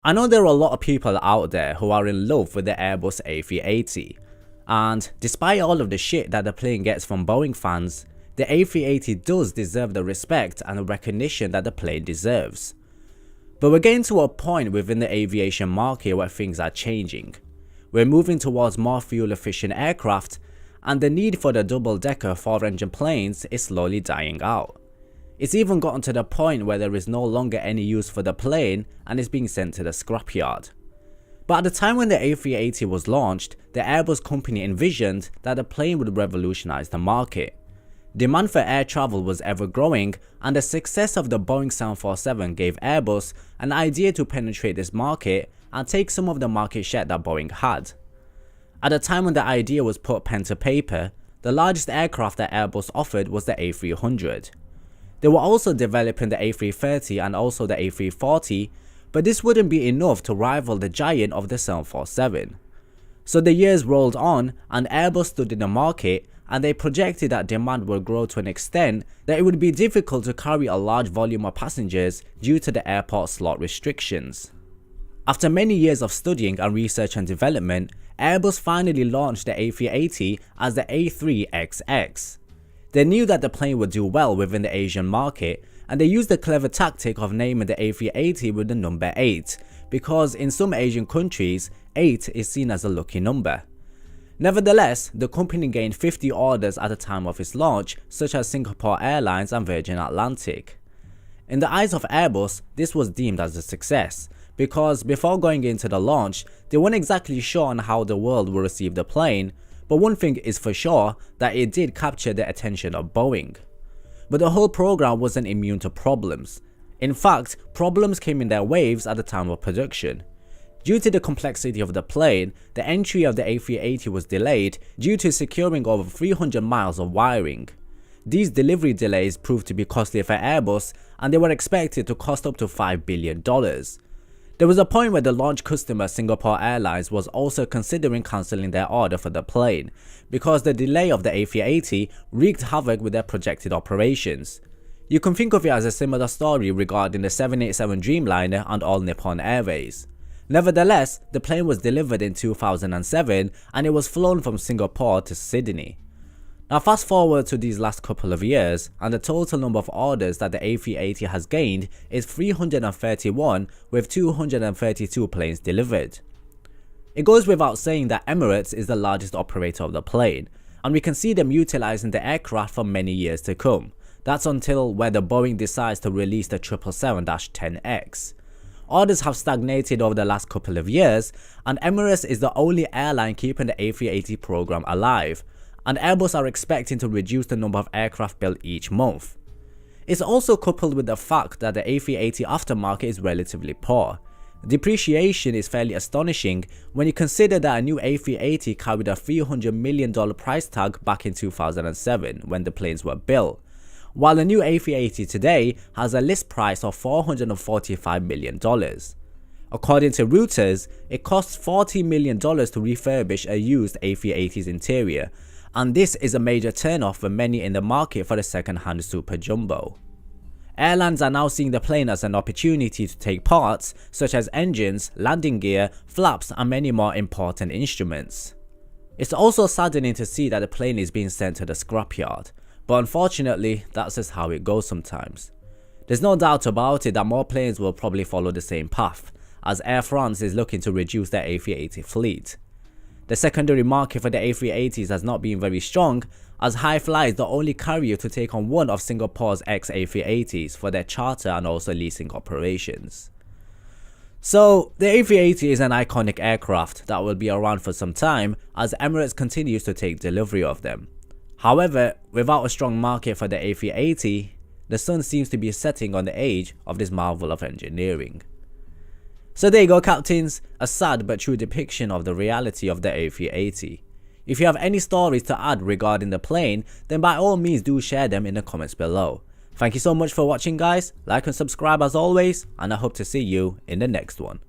I know there are a lot of people out there who are in love with the Airbus A380, and despite all of the shit that the plane gets from Boeing fans, the A380 does deserve the respect and the recognition that the plane deserves. But we're getting to a point within the aviation market where things are changing. We're moving towards more fuel efficient aircraft, and the need for the double-decker 4-engine planes is slowly dying out. It's even gotten to the point where there is no longer any use for the plane and is being sent to the scrapyard. But at the time when the A380 was launched, the Airbus company envisioned that the plane would revolutionize the market. Demand for air travel was ever growing, and the success of the Boeing 747 gave Airbus an idea to penetrate this market and take some of the market share that Boeing had. At the time when the idea was put pen to paper, the largest aircraft that Airbus offered was the A300. They were also developing the A330 and also the A340, but this wouldn't be enough to rival the giant of the 747. So the years rolled on and Airbus stood in the market, and they projected that demand would grow to an extent that it would be difficult to carry a large volume of passengers due to the airport slot restrictions. After many years of studying and research and development, Airbus finally launched the A380 as the A3XX. They knew that the plane would do well within the Asian market, and they used the clever tactic of naming the A380 with the number 8, because in some Asian countries, 8 is seen as a lucky number. Nevertheless, the company gained 50 orders at the time of its launch, such as Singapore Airlines and Virgin Atlantic. In the eyes of Airbus, this was deemed as a success, because before going into the launch, they weren't exactly sure on how the world will receive the plane, but one thing is for sure, that it did capture the attention of Boeing. But the whole program wasn't immune to problems. In fact, problems came in their waves at the time of production. Due to the complexity of the plane, the entry of the A380 was delayed due to securing over 300 miles of wiring. These delivery delays proved to be costly for Airbus, and they were expected to cost up to $5 billion. There was a point where the launch customer Singapore Airlines was also considering cancelling their order for the plane, because the delay of the A380 wreaked havoc with their projected operations. You can think of it as a similar story regarding the 787 Dreamliner and All Nippon Airways. Nevertheless, the plane was delivered in 2007 and it was flown from Singapore to Sydney. Now fast forward to these last couple of years, and the total number of orders that the A380 has gained is 331, with 232 planes delivered. It goes without saying that Emirates is the largest operator of the plane, and we can see them utilizing the aircraft for many years to come. That's until whether Boeing decides to release the 777-10X. Orders have stagnated over the last couple of years, and Emirates is the only airline keeping the A380 program alive, and Airbus are expecting to reduce the number of aircraft built each month. It's also coupled with the fact that the A380 aftermarket is relatively poor. Depreciation is fairly astonishing when you consider that a new A380 carried a $300 million price tag back in 2007 when the planes were built, while the new A380 today has a list price of $445 million. According to Reuters, it costs $40 million to refurbish a used A380's interior, and this is a major turnoff for many in the market for the second-hand Super Jumbo. Airlines are now seeing the plane as an opportunity to take parts such as engines, landing gear, flaps and many more important instruments. It's also saddening to see that the plane is being sent to the scrapyard, but unfortunately that's just how it goes sometimes. There's no doubt about it that more planes will probably follow the same path, as Air France is looking to reduce their A380 fleet. The secondary market for the A380s has not been very strong, as Hi-Fly is the only carrier to take on one of Singapore's ex-A380s for their charter and also leasing operations. So the A380 is an iconic aircraft that will be around for some time as Emirates continues to take delivery of them. However, without a strong market for the A380, the sun seems to be setting on the age of this marvel of engineering. So there you go, captains, a sad but true depiction of the reality of the A380. If you have any stories to add regarding the plane, then by all means do share them in the comments below. Thank you so much for watching guys, like and subscribe as always, and I hope to see you in the next one.